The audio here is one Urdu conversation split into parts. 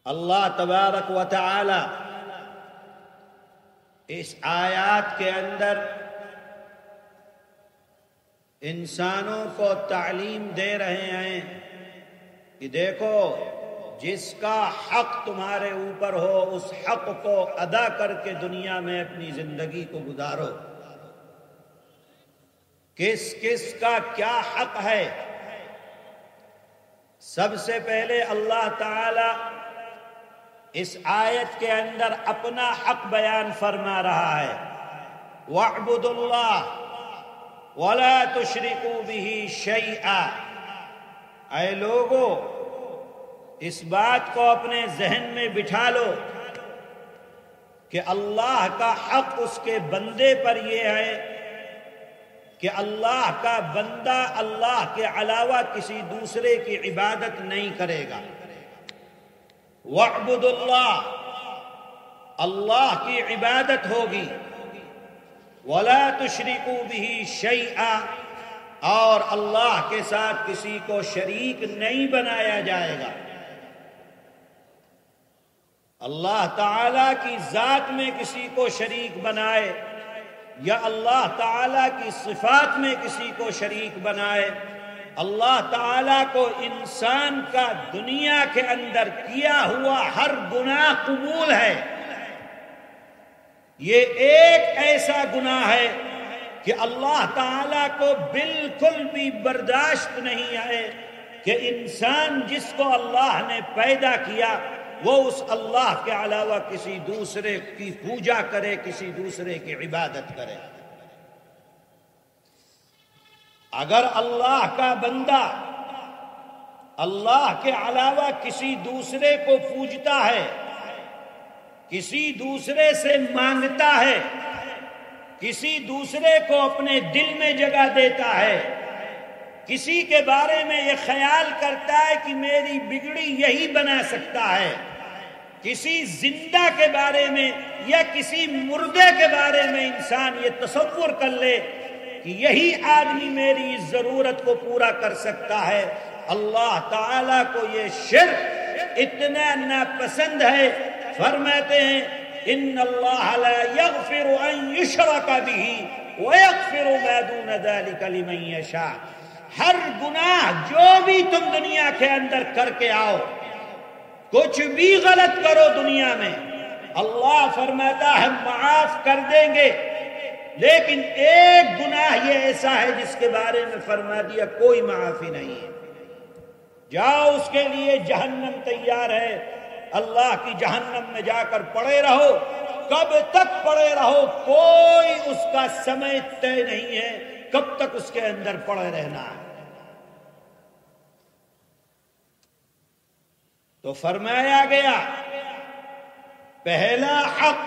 اللہ تبارک و تعالی اس آیات کے اندر انسانوں کو تعلیم دے رہے ہیں کہ دیکھو، جس کا حق تمہارے اوپر ہو اس حق کو ادا کر کے دنیا میں اپنی زندگی کو گزارو۔ کس کس کا کیا حق ہے؟ سب سے پہلے اللہ تعالی اس آیت کے اندر اپنا حق بیان فرما رہا ہے، وَاعْبُدُوا اللَّهَ وَلَا تُشْرِكُوا بِهِ شَيْئًا۔ اے لوگو، اس بات کو اپنے ذہن میں بٹھا لو کہ اللہ کا حق اس کے بندے پر یہ ہے کہ اللہ کا بندہ اللہ کے علاوہ کسی دوسرے کی عبادت نہیں کرے گا۔ وَاعْبُدُوا اللَّهَ، اللہ کی عبادت ہوگی، وَلَا تُشْرِكُوا بِهِ شَيْئًا، اور اللہ کے ساتھ کسی کو شریک نہیں بنایا جائے گا۔ اللہ تعالیٰ کی ذات میں کسی کو شریک بنائے یا اللہ تعالیٰ کی صفات میں کسی کو شریک بنائے، اللہ تعالیٰ کو انسان کا دنیا کے اندر کیا ہوا ہر گناہ قبول ہے۔ یہ ایک ایسا گناہ ہے کہ اللہ تعالیٰ کو بالکل بھی برداشت نہیں ہے کہ انسان جس کو اللہ نے پیدا کیا وہ اس اللہ کے علاوہ کسی دوسرے کی پوجا کرے، کسی دوسرے کی عبادت کرے۔ اگر اللہ کا بندہ اللہ کے علاوہ کسی دوسرے کو پوجتا ہے، کسی دوسرے سے مانگتا ہے، کسی دوسرے کو اپنے دل میں جگہ دیتا ہے، کسی کے بارے میں یہ خیال کرتا ہے کہ میری بگڑی یہی بنا سکتا ہے، کسی زندہ کے بارے میں یا کسی مردے کے بارے میں انسان یہ تصور کر لے کہ یہی آدمی میری ضرورت کو پورا کر سکتا ہے، اللہ تعالیٰ کو یہ شرک اتنا ناپسند ہے، فرماتے ہیں ان اللہ لا یغفر ان یشرک بہ ویغفر ما دون ذلک لمن یشاء۔ ہر گناہ جو بھی تم دنیا کے اندر کر کے آؤ، کچھ بھی غلط کرو دنیا میں، اللہ فرماتا ہے معاف کر دیں گے، لیکن ایک گناہ یہ ایسا ہے جس کے بارے میں فرما دیا کوئی معافی نہیں ہے، جاؤ اس کے لیے جہنم تیار ہے، اللہ کی جہنم میں جا کر پڑے رہو، کب تک پڑے رہو کوئی اس کا سمے طے نہیں ہے، کب تک اس کے اندر پڑے رہنا ہے۔ تو فرمایا گیا پہلا حق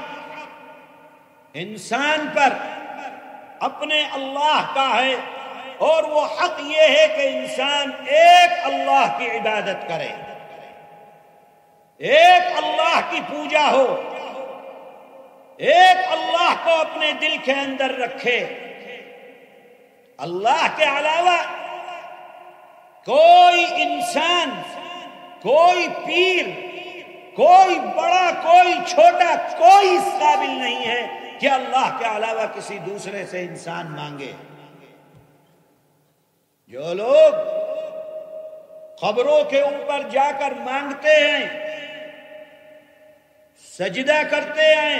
انسان پر اپنے اللہ کا ہے، اور وہ حق یہ ہے کہ انسان ایک اللہ کی عبادت کرے، ایک اللہ کی پوجا ہو، ایک اللہ کو اپنے دل کے اندر رکھے، اللہ کے علاوہ کوئی انسان، کوئی پیر، کوئی بڑا کوئی چھوٹا، کوئی اس قابل نہیں ہے کہ اللہ کے علاوہ کسی دوسرے سے انسان مانگے۔ جو لوگ قبروں کے اوپر جا کر مانگتے ہیں، سجدہ کرتے ہیں،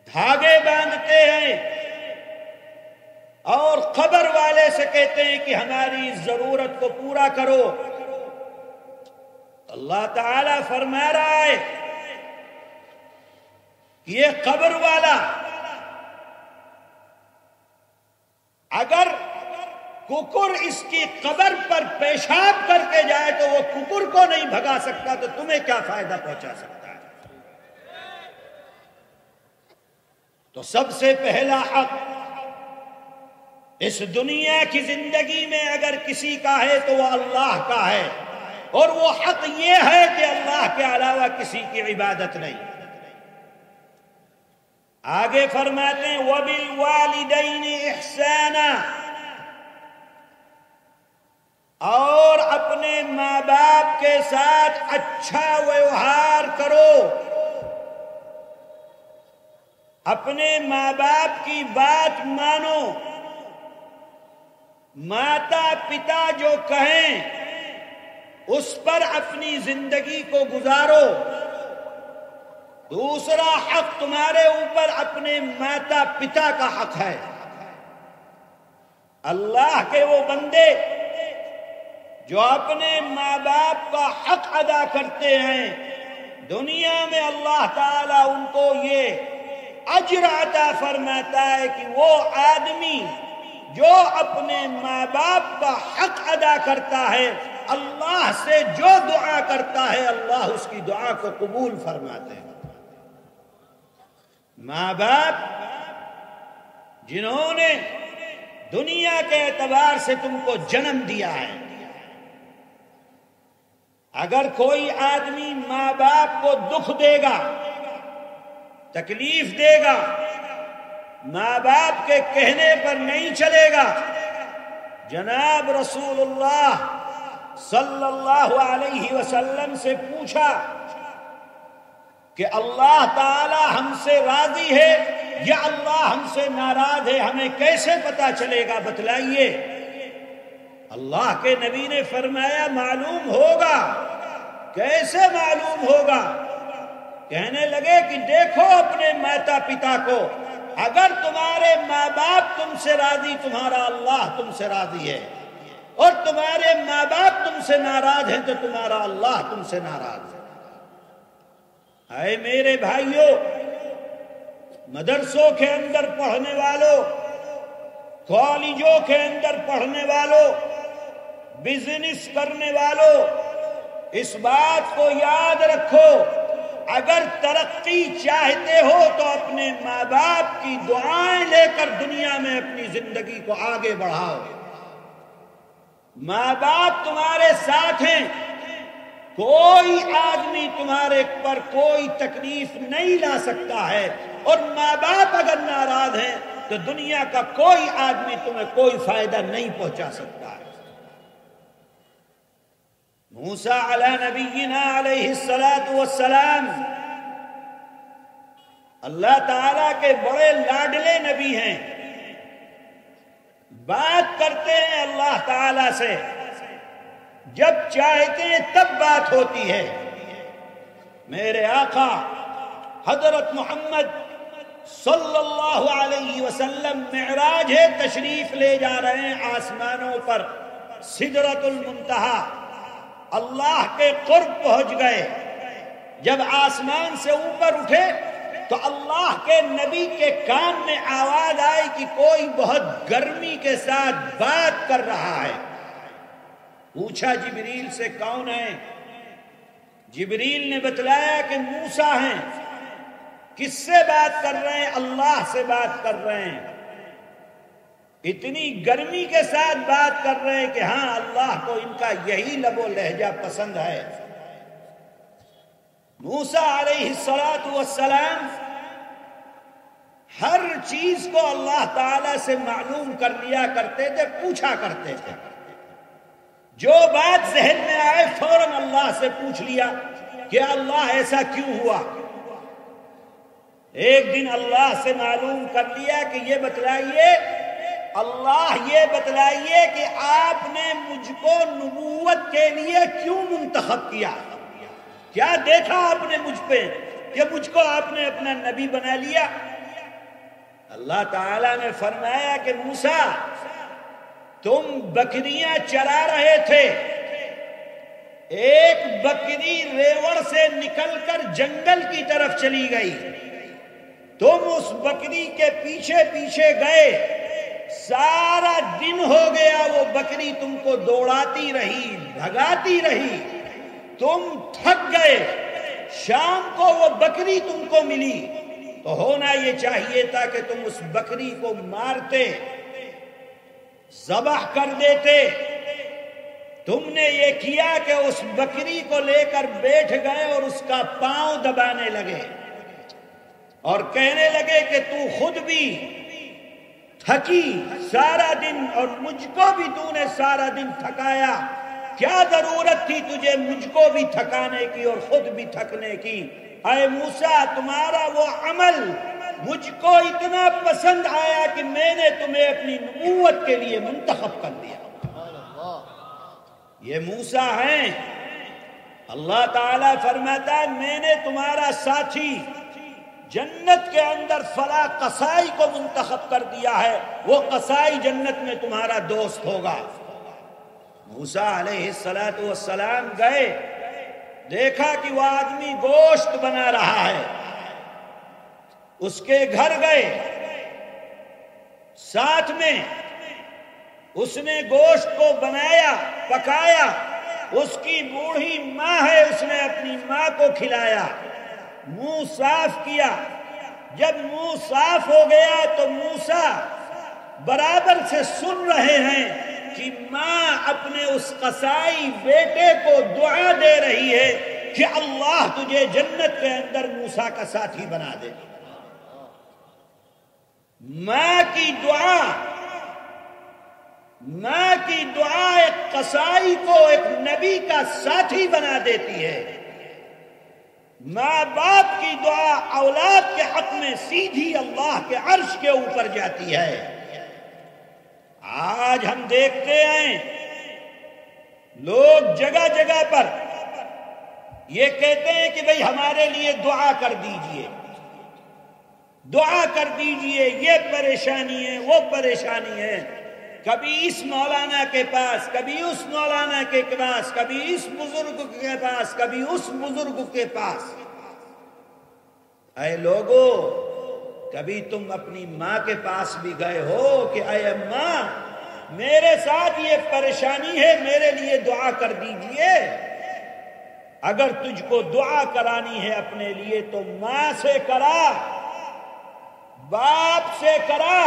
دھاگے باندھتے ہیں اور قبر والے سے کہتے ہیں کہ ہماری ضرورت کو پورا کرو، اللہ تعالیٰ فرما رہا ہے کہ یہ قبر والا اگر ککر اس کی قبر پر پیشاب کر کے جائے تو وہ ککر کو نہیں بھگا سکتا، تو تمہیں کیا فائدہ پہنچا سکتا ہے؟ تو سب سے پہلا حق اس دنیا کی زندگی میں اگر کسی کا ہے تو وہ اللہ کا ہے، اور وہ حق یہ ہے کہ اللہ کے علاوہ کسی کی عبادت نہیں۔ آگے فرماتے ہیں وَبِالْوَالِدَيْنِ إِحْسَانًا، اور اپنے ماں باپ کے ساتھ اچھا ویوہار کرو، اپنے ماں باپ کی بات مانو، ماتا پتا جو کہیں اس پر اپنی زندگی کو گزارو۔ دوسرا حق تمہارے اوپر اپنے ماتا پتا کا حق ہے۔ اللہ کے وہ بندے جو اپنے ماں باپ کا حق ادا کرتے ہیں، دنیا میں اللہ تعالیٰ ان کو یہ اجر عطا فرماتا ہے کہ وہ آدمی جو اپنے ماں باپ کا حق ادا کرتا ہے، اللہ سے جو دعا کرتا ہے اللہ اس کی دعا کو قبول فرماتے ہیں۔ ماں باپ جنہوں نے دنیا کے اعتبار سے تم کو جنم دیا ہے، اگر کوئی آدمی ماں باپ کو دکھ دے گا، تکلیف دے گا، ماں باپ کے کہنے پر نہیں چلے گا، جناب رسول اللہ صلی اللہ علیہ وسلم سے پوچھا کہ اللہ تعالی ہم سے راضی ہے یا اللہ ہم سے ناراض ہے، ہمیں کیسے پتا چلے گا بتلائیے؟ اللہ کے نبی نے فرمایا معلوم ہوگا۔ کیسے معلوم ہوگا؟ کہنے لگے کہ دیکھو اپنے ماتا پتا کو، اگر تمہارے ماں باپ تم سے راضی، تمہارا اللہ تم سے راضی ہے، اور تمہارے ماں باپ تم سے ناراض ہیں تو تمہارا اللہ تم سے ناراض ہے۔ اے میرے بھائیوں، مدرسوں کے اندر پڑھنے والوں، کالجوں کے اندر پڑھنے والوں، بزنس کرنے والوں، اس بات کو یاد رکھو، اگر ترقی چاہتے ہو تو اپنے ماں باپ کی دعائیں لے کر دنیا میں اپنی زندگی کو آگے بڑھاؤ۔ ماں باپ تمہارے ساتھ ہیں، کوئی آدمی تمہارے پر کوئی تکلیف نہیں لا سکتا ہے، اور ماں باپ اگر ناراض ہیں تو دنیا کا کوئی آدمی تمہیں کوئی فائدہ نہیں پہنچا سکتا ہے۔ موسیٰ علی نبینا علیہ السلام اللہ تعالیٰ کے بڑے لاڈلے نبی ہیں، بات کرتے ہیں اللہ تعالیٰ سے، جب چاہتے ہیں تب بات ہوتی ہے۔ میرے آقا حضرت محمد صلی اللہ علیہ وسلم معراج ہے، تشریف لے جا رہے ہیں آسمانوں پر، سدرۃ المنتہا، اللہ کے قرب پہنچ گئے۔ جب آسمان سے اوپر اٹھے تو اللہ کے نبی کے کان میں آواز آئی کہ کوئی بہت گرمی کے ساتھ بات کر رہا ہے۔ پوچھا جبریل سے کون ہے؟ جبریل نے بتلایا کہ موسیٰ ہیں۔ کس سے بات کر رہے ہیں؟ اللہ سے بات کر رہے ہیں۔ اتنی گرمی کے ساتھ بات کر رہے ہیں کہ ہاں اللہ کو ان کا یہی لب و لہجہ پسند ہے۔ موسیٰ علیہ السلام ہر چیز کو اللہ تعالی سے معلوم کر لیا کرتے تھے، پوچھا کرتے تھے، جو بات ذہن میں آئے فوراً اللہ سے پوچھ لیا کہ اللہ ایسا کیوں ہوا۔ ایک دن اللہ سے معلوم کر لیا کہ یہ بتلائیے، اللہ یہ بتلائیے کہ آپ نے مجھ کو نبوت کے لیے کیوں منتخب کیا؟ کیا دیکھا آپ نے مجھ پہ کہ مجھ کو آپ نے اپنا نبی بنا لیا؟ اللہ تعالیٰ نے فرمایا کہ موسیٰ تم بکریاں چرا رہے تھے، ایک بکری ریوڑ سے نکل کر جنگل کی طرف چلی گئی، تم اس بکری کے پیچھے پیچھے گئے، سارا دن ہو گیا وہ بکری تم کو دوڑاتی رہی، بھگاتی رہی، تم تھک گئے، شام کو وہ بکری تم کو ملی تو ہونا یہ چاہیے تھا کہ تم اس بکری کو مارتے، ذبح کر دیتے۔ تم نے یہ کیا کہ اس بکری کو لے کر بیٹھ گئے اور اس کا پاؤں دبانے لگے اور کہنے لگے کہ تو خود بھی تھکی سارا دن اور مجھ کو بھی تو نے سارا دن تھکایا، کیا ضرورت تھی تجھے مجھ کو بھی تھکانے کی اور خود بھی تھکنے کی؟ اے موسیٰ تمہارا وہ عمل مجھ کو اتنا پسند آیا کہ میں نے تمہیں اپنی نبوت کے لیے منتخب کر دیا۔ یہ موسیٰ ہیں، اللہ تعالیٰ فرماتا ہے میں نے تمہارا ساتھی جنت کے اندر فلاں قصائی کو منتخب کر دیا ہے، وہ قصائی جنت میں تمہارا دوست ہوگا۔ موسیٰ علیہ السلام گئے، دیکھا کہ وہ آدمی گوشت بنا رہا ہے، اس کے گھر گئے، ساتھ میں اس نے گوشت کو بنایا پکایا، اس کی بوڑھی ماں ہے، اس نے اپنی ماں کو کھلایا، منہ صاف کیا۔ جب منہ صاف ہو گیا تو موسیٰ برابر سے سن رہے ہیں کہ ماں اپنے اس قصائی بیٹے کو دعا دے رہی ہے کہ اللہ تجھے جنت کے اندر موسیٰ کا ساتھی بنا دے۔ ماں کی دعا ایک قصائی کو ایک نبی کا ساتھی بنا دیتی ہے۔ ماں باپ کی دعا اولاد کے حق میں سیدھی اللہ کے عرش کے اوپر جاتی ہے۔ آج ہم دیکھتے ہیں لوگ جگہ جگہ پر یہ کہتے ہیں کہ بھئی ہمارے لیے دعا کر دیجئے، دعا کر دیجئے، یہ پریشانی ہے وہ پریشانی ہے، کبھی اس مولانا کے پاس، کبھی اس مولانا کے پاس، کبھی اس بزرگ کے پاس، کبھی اس بزرگ کے پاس۔ اے لوگو، کبھی تم اپنی ماں کے پاس بھی گئے ہو کہ اے اماں میرے ساتھ یہ پریشانی ہے، میرے لیے دعا کر دیجئے؟ اگر تجھ کو دعا کرانی ہے اپنے لیے تو ماں سے کرا، باپ سے کرا۔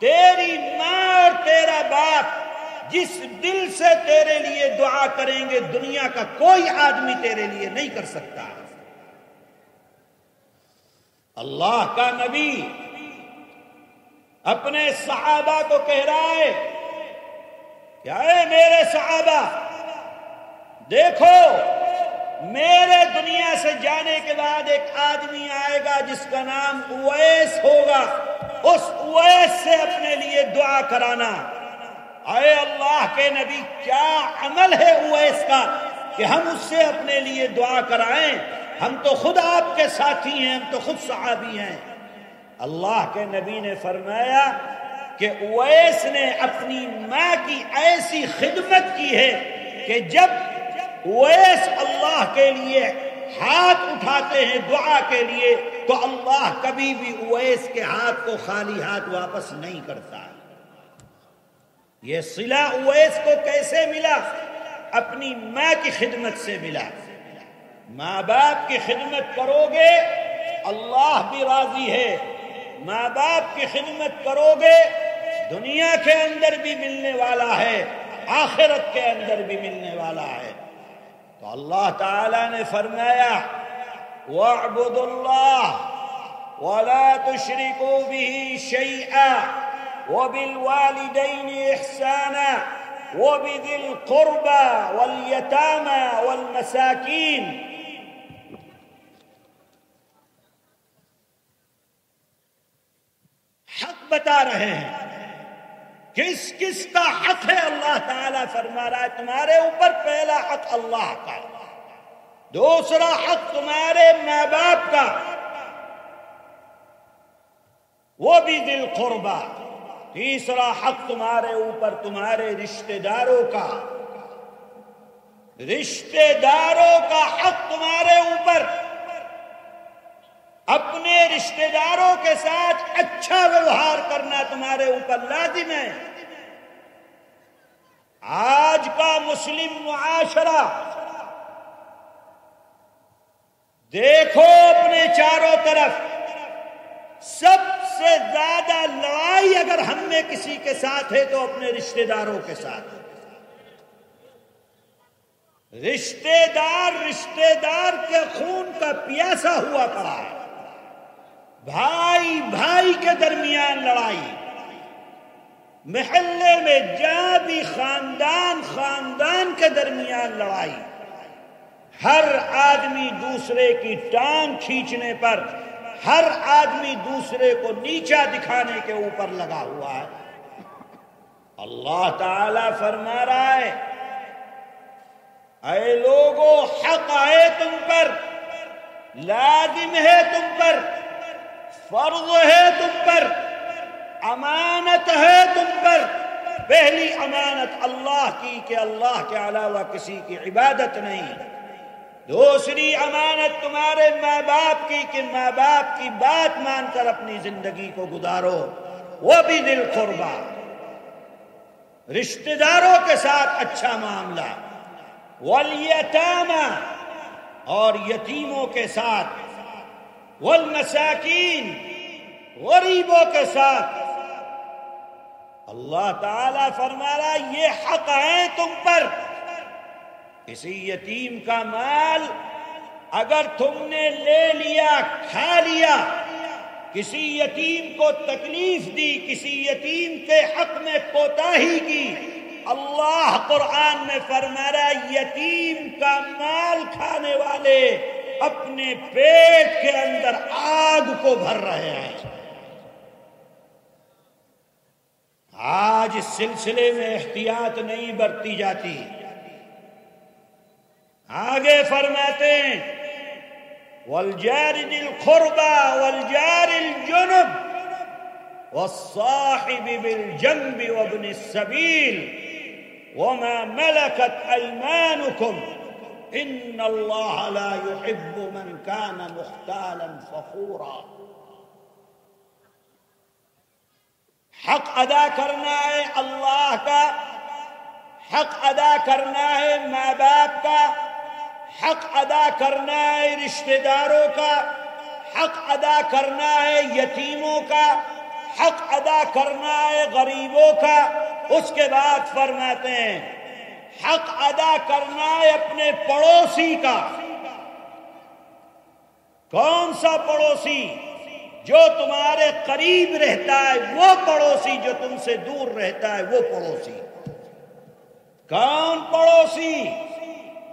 تیری ماں اور تیرا باپ جس دل سے تیرے لیے دعا کریں گے دنیا کا کوئی آدمی تیرے لیے نہیں کر سکتا۔ اللہ کا نبی اپنے صحابہ کو کہہ رہا ہے کہ اے میرے صحابہ دیکھو، میرے دنیا سے جانے کے بعد ایک آدمی آئے گا جس کا نام اویس ہوگا، اس اویس سے اپنے لیے دعا کرانا۔ اے اللہ کے نبی، کیا عمل ہے اویس کا کہ ہم اس سے اپنے لیے دعا کرائیں؟ ہم تو خود آپ کے ساتھی ہیں، ہم تو خود صحابی ہیں۔ اللہ کے نبی نے فرمایا کہ اویس نے اپنی ماں کی ایسی خدمت کی ہے کہ جب اویس اللہ کے لیے ہاتھ اٹھاتے ہیں دعا کے لیے تو اللہ کبھی بھی اویس کے ہاتھ کو خالی ہاتھ واپس نہیں کرتا۔ یہ صلہ اویس کو کیسے ملا؟ اپنی ماں کی خدمت سے ملا۔ ماں باپ کی خدمت کرو گے اللہ بھی راضی ہے، ماں باپ کی خدمت کرو گے دنیا کے اندر بھی ملنے والا ہے، آخرت کے اندر بھی ملنے والا ہے۔ تو اللہ تعالیٰ نے فرمایا وَاعْبُدُوا اللَّهَ وَلَا تُشْرِكُوا بِهِ شَيْئًا وَبِالْوَالِدَيْنِ إِحْسَانًا وَبِذِي الْقُرْبَى وَالْيَتَامَى وَالْمَسَاكِينِ۔ حق بتا رہے ہیں، کس کس کا حق ہے؟ اللہ تعالیٰ فرما رہا ہے تمہارے اوپر پہلا حق اللہ کا، دوسرا حق تمہارے ماں باپ کا، وہ بھی ذی القربہ، تیسرا حق تمہارے اوپر تمہارے رشتہ داروں کا، رشتہ داروں کا حق تمہارے اوپر، اپنے رشتہ داروں کے ساتھ اچھا ویوہار کرنا تمہارے اوپر لازم ہے۔ آج کا مسلم معاشرہ دیکھو اپنے چاروں طرف، سب سے زیادہ لڑائی اگر ہم میں کسی کے ساتھ ہے تو اپنے رشتہ داروں کے ساتھ۔ رشتہ دار کے خون کا پیاسا ہوا پڑا ہے، بھائی بھائی کے درمیان لڑائی، محلے میں جہاں بھی خاندان خاندان کے درمیان لڑائی، ہر آدمی دوسرے کی ٹانگ کھینچنے پر، ہر آدمی دوسرے کو نیچا دکھانے کے اوپر لگا ہوا ہے۔ اللہ تعالی فرما رہا ہے اے لوگو، حق ہے تم پر، لازم ہے تم پر، فرض ہے تم پر، امانت ہے تم پر۔ پہلی امانت اللہ کی کہ اللہ کے علاوہ کسی کی عبادت نہیں۔ دوسری امانت تمہارے ماں باپ کی کہ ماں باپ کی بات مان کر اپنی زندگی کو گزارو، وہ بھی ذی القربیٰ، رشتہ داروں کے ساتھ اچھا معاملہ، والیتامی، اور یتیموں کے ساتھ، والمساکین، غریبوں کے ساتھ۔ اللہ تعالیٰ فرما رہا ہے یہ حق ہے تم پر۔ کسی یتیم کا مال اگر تم نے لے لیا، کھا لیا، کسی یتیم کو تکلیف دی، کسی یتیم کے حق میں کوتاہی کی، اللہ قرآن میں فرما رہا ہے یتیم کا مال کھانے والے اپنے پیٹ کے اندر آگ کو بھر رہے ہیں۔ آج اس سلسلے میں احتیاط نہیں برتی جاتی۔ آگے فرماتے ہیں والجار ذی القربى والجار الجنب والصاحب بالجنب وابن السبيل وما ملكت أيمانكم إن الله لا يحب من كان مختالا فخورا۔ حق ادا کرنا ہے اللہ کا، حق ادا کرنا ہے ماں باپ کا، حق ادا کرنا ہے رشتہ داروں کا، حق ادا کرنا ہے یتیموں کا، حق ادا کرنا ہے غریبوں کا۔ اس کے بعد فرماتے ہیں حق ادا کرنا ہے اپنے پڑوسی کا۔ کون سا پڑوسی؟ جو تمہارے قریب رہتا ہے وہ پڑوسی، جو تم سے دور رہتا ہے وہ پڑوسی۔ کون پڑوسی؟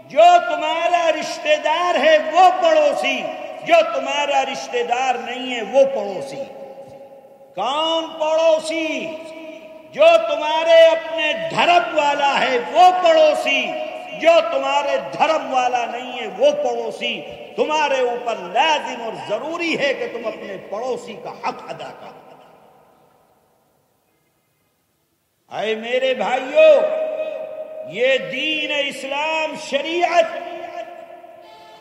جو تمہارا رشتہ دار ہے وہ پڑوسی، جو تمہارا رشتہ دار نہیں ہے وہ پڑوسی۔ کون پڑوسی؟ جو تمہارے اپنے دھرم والا ہے وہ پڑوسی، جو تمہارے دھرم والا نہیں ہے وہ پڑوسی۔ تمہارے اوپر لازم اور ضروری ہے کہ تم اپنے پڑوسی کا حق ادا کرو۔ اے میرے بھائیوں، یہ دین اسلام شریعت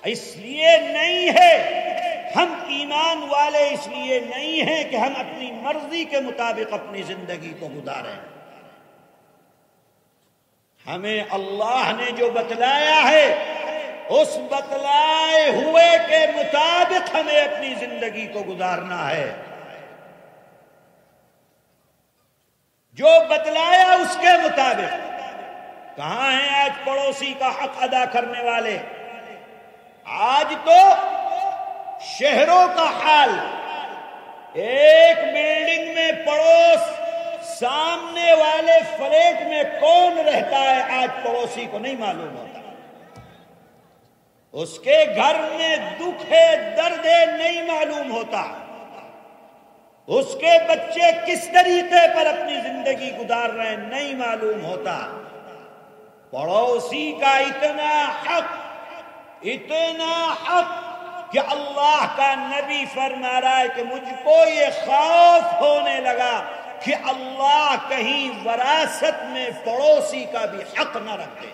اس لیے نہیں ہے، ہم ایمان والے اس لیے نہیں ہیں کہ ہم اپنی مرضی کے مطابق اپنی زندگی کو گزاریں۔ ہمیں اللہ نے جو بتلایا ہے اس بتلائے ہوئے کے مطابق ہمیں اپنی زندگی کو گزارنا ہے۔ جو بتلایا اس کے مطابق۔ کہاں ہیں آج پڑوسی کا حق ادا کرنے والے؟ آج تو شہروں کا حال، ایک بلڈنگ میں پڑوس، سامنے والے فلیٹ میں کون رہتا ہے آج پڑوسی کو نہیں معلوم ہوتا۔ اس کے گھر میں دکھ ہے، درد ہے، نہیں معلوم ہوتا۔ اس کے بچے کس طریقے پر اپنی زندگی گزار رہے ہیں نہیں معلوم ہوتا۔ پڑوسی کا اتنا حق کہ اللہ کا نبی فرما رہا ہے کہ مجھ کو یہ خوف ہونے لگا کہ اللہ کہیں وراثت میں پڑوسی کا بھی حق نہ رکھ دے۔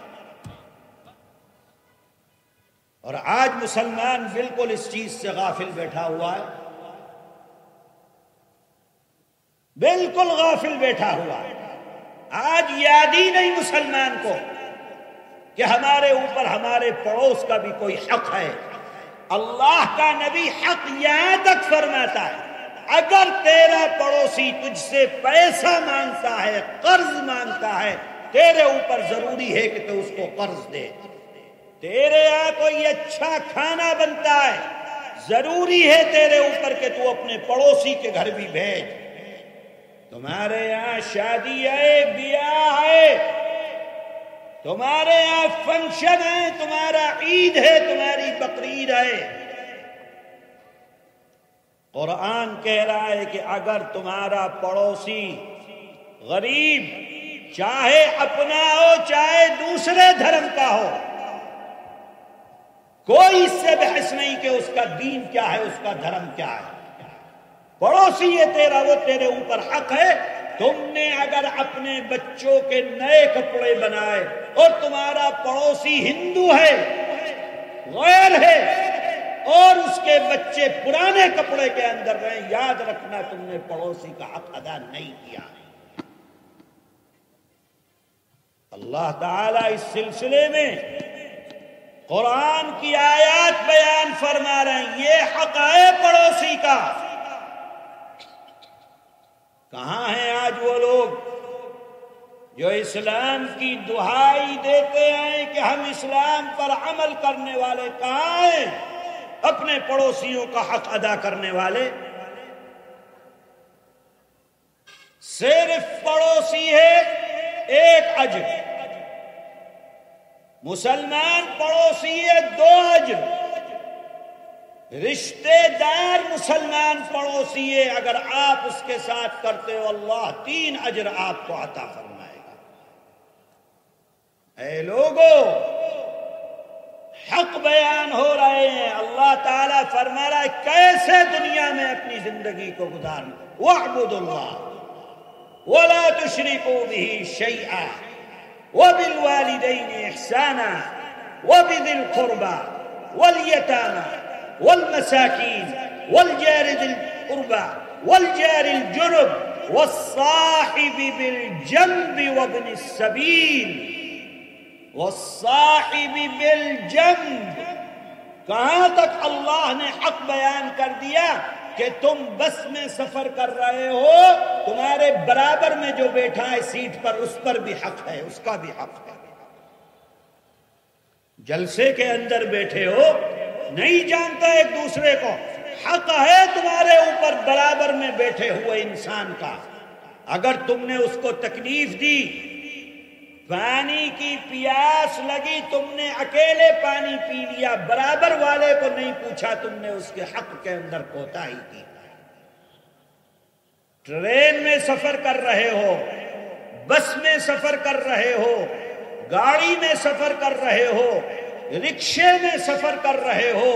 اور آج مسلمان بالکل اس چیز سے غافل بیٹھا ہوا ہے، بالکل غافل بیٹھا ہوا ہے۔ آج یاد ہی نہیں مسلمان کو کہ ہمارے اوپر ہمارے پڑوس کا بھی کوئی حق ہے۔ اللہ کا نبی حق یہاں تک فرماتا ہے اگر تیرا پڑوسی تجھ سے پیسہ مانگتا ہے، قرض مانگتا ہے، تیرے اوپر ضروری ہے کہ تو اس کو قرض دے۔ تیرے یہاں کوئی اچھا کھانا بنتا ہے، ضروری ہے تیرے اوپر کہ تو اپنے پڑوسی کے گھر بھی بھیج. تمہارے یہاں شادی ہے، بیاہ ہے، تمہارے یہاں فنکشن ہے، تمہارا عید ہے، تمہاری بقرعید ہے. قرآن کہہ رہا ہے کہ اگر تمہارا پڑوسی غریب چاہے اپنا ہو چاہے دوسرے دھرم کا ہو، کوئی اس سے بحث نہیں کہ اس کا دین کیا ہے، اس کا دھرم کیا ہے. پڑوسی ہے تیرا، وہ تیرے اوپر حق ہے. تم نے اگر اپنے بچوں کے نئے کپڑے بنائے اور تمہارا پڑوسی ہندو ہے، غیر ہے، اور اس کے بچے پرانے کپڑے کے اندر رہیں، یاد رکھنا تم نے پڑوسی کا حق ادا نہیں کیا. اللہ تعالیٰ اس سلسلے میں قرآن کی آیات بیان فرما رہے ہیں. یہ حق ہے پڑوسی کا. کہاں ہیں آج وہ لوگ جو اسلام کی دہائی دیتے ہیں کہ ہم اسلام پر عمل کرنے والے؟ کہاں ہیں اپنے پڑوسیوں کا حق ادا کرنے والے؟ صرف پڑوسی ہے ایک اجر، مسلمان پڑوسی ہے 2 اجر، رشتے دار مسلمان پڑوسی ہے اگر آپ اس کے ساتھ کرتے ہو اللہ 3 اجر آپ کو عطا فرمائے گا. اے لوگو، حق بیان ہو رہے ہیں. اللہ تعالیٰ فرما رہا ہے کیسے دنیا میں اپنی زندگی کو گزارنا. وَاعْبُدُوا اللَّهَ وَلَا تُشْرِكُوا بِهِ شَيْئًا وَبِالْوَالِدَيْنِ إِحْسَانًا وَبِذِي الْقُرْبَى وَالْيَتَامَى والمساكين والجار ذي القربى والجار الجنب والصاحب بالجنب وابن السبيل. والصاحب بالجنب، کہاں تک اللہ نے حق بیان کر دیا کہ تم بس میں سفر کر رہے ہو، تمہارے برابر میں جو بیٹھا ہے سیٹ پر اس پر بھی حق ہے، اس کا بھی حق ہے. جلسے کے اندر بیٹھے ہو، نہیں جانتا ایک دوسرے کو، حق ہے تمہارے اوپر برابر میں بیٹھے ہوئے انسان کا. اگر تم نے اس کو تکلیف دی، پانی کی پیاس لگی، تم نے اکیلے پانی پی لیا، برابر والے کو نہیں پوچھا، تم نے اس کے حق کے اندر کوتاہی کی. ٹرین میں سفر کر رہے ہو، بس میں سفر کر رہے ہو، گاڑی میں سفر کر رہے ہو، رکشے میں سفر کر رہے ہو،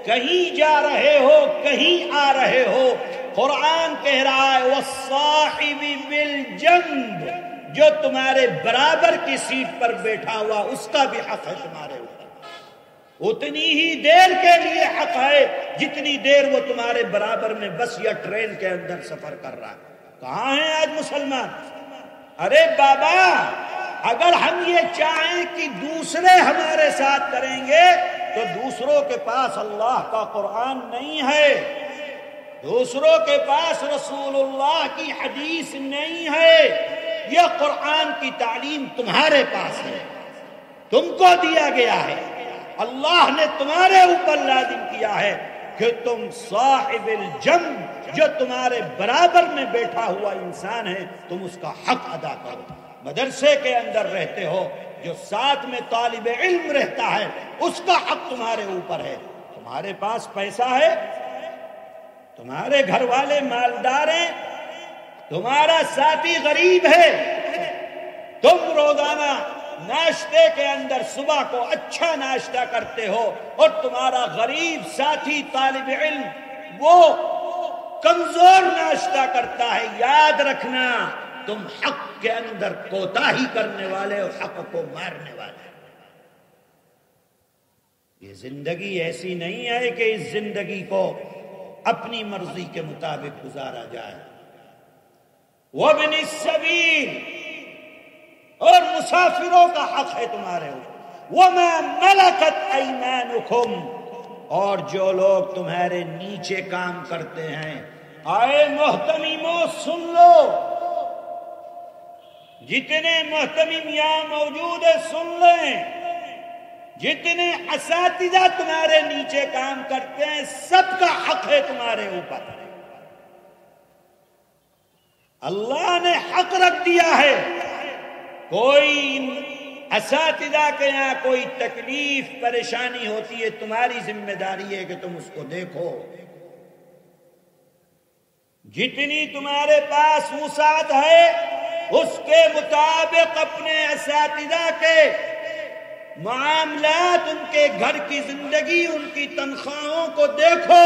کہیں جا رہے ہو، کہیں آ رہے ہو، قرآن کہہ رہا ہے والصاحب بالجنب، جو تمہارے برابر کی سیٹ پر بیٹھا ہوا اس کا بھی حق ہے تمہارے اوپر. اتنی ہی دیر کے لیے حق ہے جتنی دیر وہ تمہارے برابر میں بس یا ٹرین کے اندر سفر کر رہا ہے. کہاں ہیں آج مسلمان؟ ارے بابا، اگر ہم یہ چاہیں کہ دوسرے ہمارے ساتھ کریں گے تو دوسروں کے پاس اللہ کا قرآن نہیں ہے، دوسروں کے پاس رسول اللہ کی حدیث نہیں ہے. یہ قرآن کی تعلیم تمہارے پاس ہے، تم کو دیا گیا ہے، اللہ نے تمہارے اوپر لازم کیا ہے کہ تم صاحب الجنب، جو تمہارے برابر میں بیٹھا ہوا انسان ہے، تم اس کا حق ادا کرو. مدرسے کے اندر رہتے ہو، جو ساتھ میں طالب علم رہتا ہے اس کا حق تمہارے اوپر ہے. تمہارے پاس پیسہ ہے، تمہارے گھر والے مالدار ہیں، تمہارا ساتھی غریب ہے، تم روزانہ ناشتے کے اندر صبح کو اچھا ناشتہ کرتے ہو اور تمہارا غریب ساتھی طالب علم وہ کمزور ناشتہ کرتا ہے، یاد رکھنا تم حق کے اندر کوتاہی کرنے والے اور حق کو مارنے والے. یہ زندگی ایسی نہیں ہے کہ اس زندگی کو اپنی مرضی کے مطابق گزارا جائے. وابن السبیل، اور مسافروں کا حق ہے تمہارے اوپر. وما ملکت ایمانکم، اور جو لوگ تمہارے نیچے کام کرتے ہیں. آئے محتمیموں سن لو، جتنے محتمیم یہاں موجود ہیں سن لیں، جتنے اساتذہ تمہارے نیچے کام کرتے ہیں سب کا حق ہے تمہارے اوپر. اللہ نے حق رکھ دیا ہے. کوئی اساتذہ کے یہاں کوئی تکلیف پریشانی ہوتی ہے تمہاری ذمہ داری ہے کہ تم اس کو دیکھو. جتنی تمہارے پاس وسعت ہے اس کے مطابق اپنے اساتذہ کے معاملات، ان کے گھر کی زندگی، ان کی تنخواہوں کو دیکھو.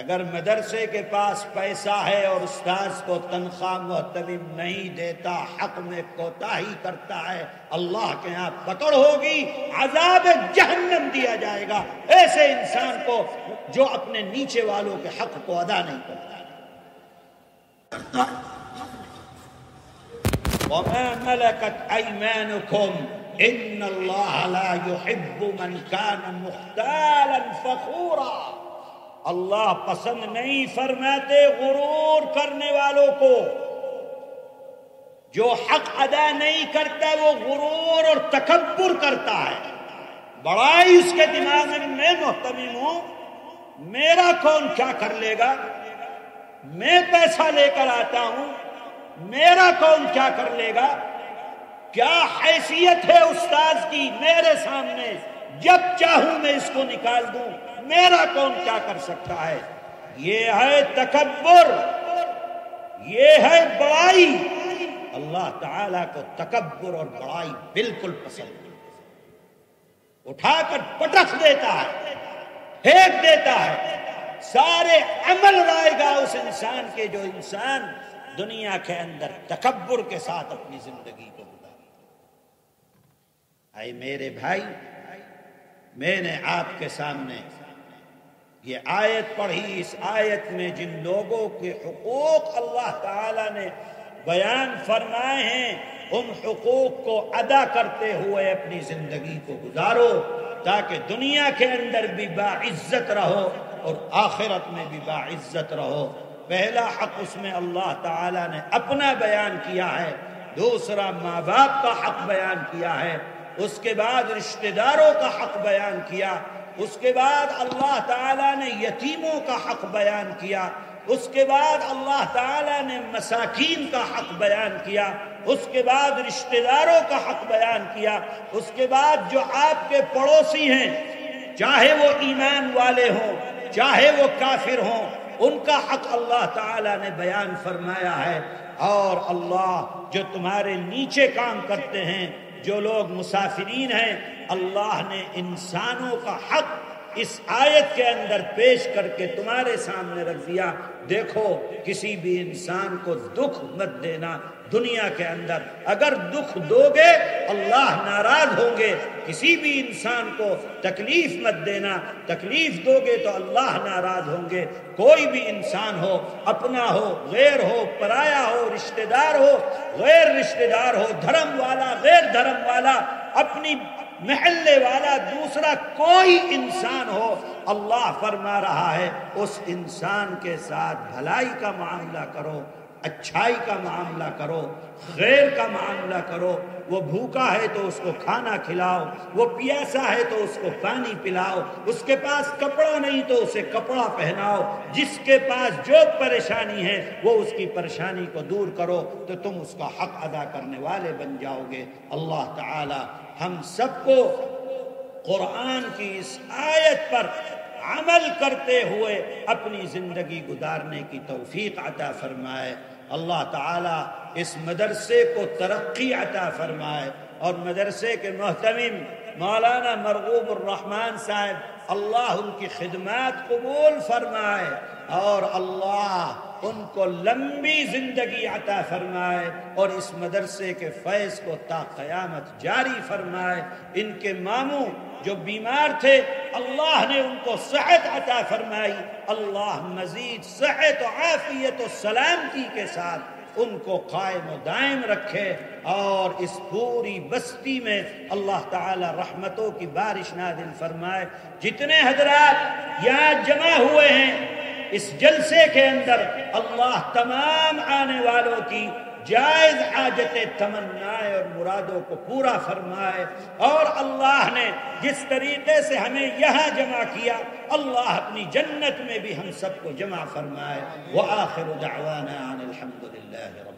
اگر مدرسے کے پاس پیسہ ہے اور استاذ کو تنخواہ محتمم نہیں دیتا، حق میں کوتاہی کرتا ہے، اللہ کے ہاں پکڑ ہوگی، عذاب جہنم دیا جائے گا ایسے انسان کو جو اپنے نیچے والوں کے حق کو ادا نہیں کرتا. وَمَا مَلَكَتْ أَيْمَانُكُمْ إِنَّ اللَّهَ لَا يُحِبُّ مَنْ كَانَ مُخْتَالًا فَخُورًا. اللہ پسند نہیں فرماتے غرور کرنے والوں کو. جو حق ادا نہیں کرتا وہ غرور اور تکبر کرتا ہے. بڑائی اس کے دماغ میں محتمم ہوں، میرا کون کیا کر لے گا، میں پیسہ لے کر آتا ہوں، میرا کون کیا کر لے گا، کیا حیثیت ہے استاذ کی میرے سامنے، جب چاہوں میں اس کو نکال دوں، میرا کون کیا کر سکتا ہے. یہ ہے تکبر، یہ ہے بڑائی. اللہ تعالیٰ کو تکبر اور بڑائی بالکل پسند نہیں. اٹھا کر پٹخ دیتا ہے، پھینک دیتا ہے. سارے عمل لائے گا اس انسان کے جو انسان دنیا کے اندر تکبر کے ساتھ اپنی زندگی کو گزارے. اے میرے بھائی، میں نے آپ کے سامنے یہ آیت پڑھی. اس آیت میں جن لوگوں کے حقوق اللہ تعالی نے بیان فرمائے ہیں ان حقوق کو ادا کرتے ہوئے اپنی زندگی کو گزارو تاکہ دنیا کے اندر بھی باعزت رہو اور آخرت میں بھی باعزت رہو. پہلا حق اس میں اللہ تعالی نے اپنا بیان کیا ہے، دوسرا ماں باپ کا حق بیان کیا ہے، اس کے بعد رشتہ داروں کا حق بیان کیا، اس کے بعد اللہ تعالیٰ نے یتیموں کا حق بیان کیا، اس کے بعد اللہ تعالیٰ نے مساکین کا حق بیان کیا، اس کے بعد رشتہ داروں کا حق بیان کیا، اس کے بعد جو آپ کے پڑوسی ہیں چاہے وہ ایمان والے ہوں چاہے وہ کافر ہوں ان کا حق اللہ تعالیٰ نے بیان فرمایا ہے. اور اللہ جو تمہارے نیچے کام کرتے ہیں، جو لوگ مسافرین ہیں، اللہ نے انسانوں کا حق اس آیت کے اندر پیش کر کے تمہارے سامنے رکھ دیا. دیکھو کسی بھی انسان کو دکھ مت دینا دنیا کے اندر. اگر دکھ دو گے اللہ ناراض ہوں گے. کسی بھی انسان کو تکلیف مت دینا، تکلیف دو گے تو اللہ ناراض ہوں گے. کوئی بھی انسان ہو، اپنا ہو غیر ہو، پرایا ہو رشتہ دار ہو غیر رشتہ دار ہو، دھرم والا غیر دھرم والا، اپنی محلے والا دوسرا کوئی انسان ہو، اللہ فرما رہا ہے اس انسان کے ساتھ بھلائی کا معاملہ کرو، اچھائی کا معاملہ کرو، خیر کا معاملہ کرو. وہ بھوکا ہے تو اس کو کھانا کھلاؤ، وہ پیاسا ہے تو اس کو پانی پلاؤ، اس کے پاس کپڑا نہیں تو اسے کپڑا پہناؤ. جس کے پاس جو پریشانی ہے وہ اس کی پریشانی کو دور کرو تو تم اس کا حق ادا کرنے والے بن جاؤ گے. اللہ تعالی ہم سب کو قرآن کی اس آیت پر عمل کرتے ہوئے اپنی زندگی گزارنے کی توفیق عطا فرمائے. اللہ تعالی اس مدرسے کو ترقی عطا فرمائے اور مدرسے کے محتمم مولانا مرغوب الرحمان صاحب اللہ ان کی خدمات قبول فرمائے اور اللہ ان کو لمبی زندگی عطا فرمائے اور اس مدرسے کے فیض کو تا قیامت جاری فرمائے. ان کے ماموں جو بیمار تھے اللہ نے ان کو صحت عطا فرمائی. اللہ مزید صحت و عافیت و سلامتی کے ساتھ ان کو قائم و دائم رکھے اور اس پوری بستی میں اللہ تعالی رحمتوں کی بارش نازل فرمائے. جتنے حضرات یہاں جمع ہوئے ہیں اس جلسے کے اندر اللہ تمام آنے والوں کی جائز حاجتیں تمنائے اور مرادوں کو پورا فرمائے. اور اللہ نے جس طریقے سے ہمیں یہاں جمع کیا اللہ اپنی جنت میں بھی ہم سب کو جمع فرمائے. وآخر دعوانا ان الحمد للہ.